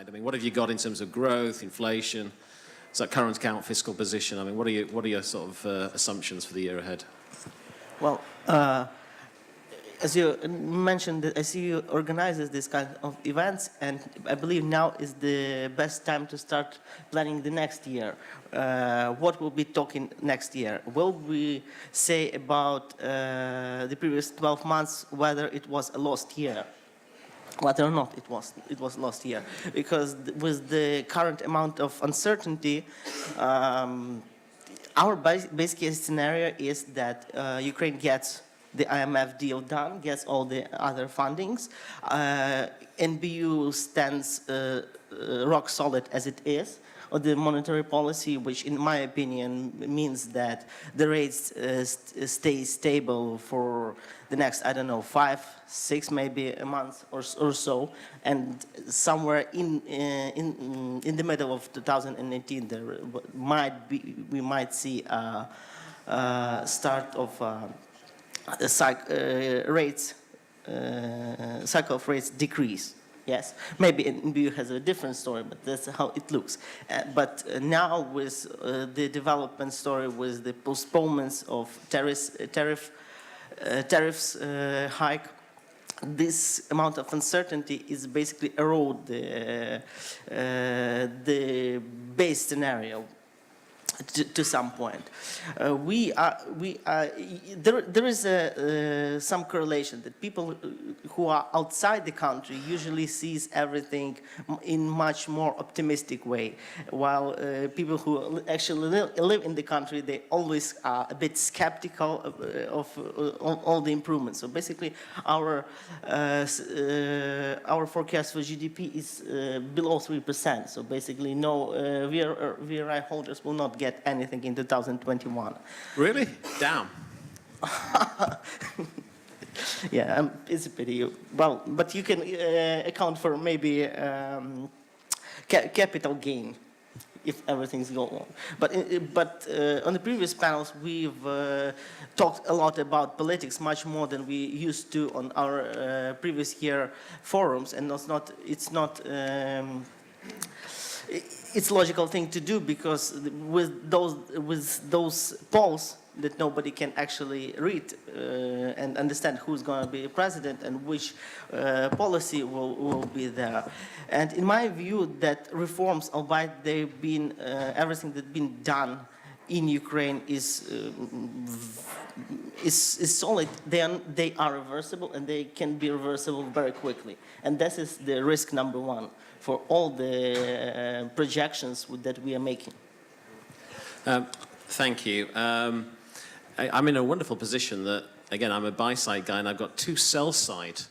I mean, what have you got in terms of growth, inflation, so current account fiscal position? I mean, what are your sort of assumptions for the year ahead? Well, as you mentioned, the ICU organizes this kind of events, and I believe now is the best time to start planning the next year. What we'll be talking next year? Will we say about the previous 12 months whether it was a lost year? Whether or not it was lost year, because with the current amount of uncertainty, our base case scenario is that Ukraine gets the IMF deal done, gets all the other fundings. NBU stands rock solid as it is, or the monetary policy, which in my opinion means that the rates stay stable for the next, I don't know, 5, 6, maybe a month or so, and somewhere in the middle of 2018 we might see a start of a cycle of rates decrease. Yes, maybe NBU has a different story, but that's how it looks. But now with the development story, with the postponements of tariffs hike, this amount of uncertainty is basically erode the base scenario to some point. There is some correlation that people who are outside the country usually sees everything in much more optimistic way, while people who actually live in the country, they always are a bit skeptical of all the improvements. So basically, our forecast for GDP is below 3%. So basically, no VRI holders will not get anything in 2021. Really? Down. Yeah, it's a pity. Well, but you can account for maybe capital gain if everything's going on. But on the previous panels, we've talked a lot about politics, much more than we used to on our previous year forums, and it's a logical thing to do, because with those polls that nobody can actually read and understand who's going to be president and which policy will be there. And in my view, that reforms, albeit they've been everything that's been done in Ukraine is solid. They are reversible, and they can be reversible very quickly. And this is the risk number one for all the projections that we are making. Thank you. I'm in a wonderful position that, again, I'm a buy-side guy, and I've got 2 sell-side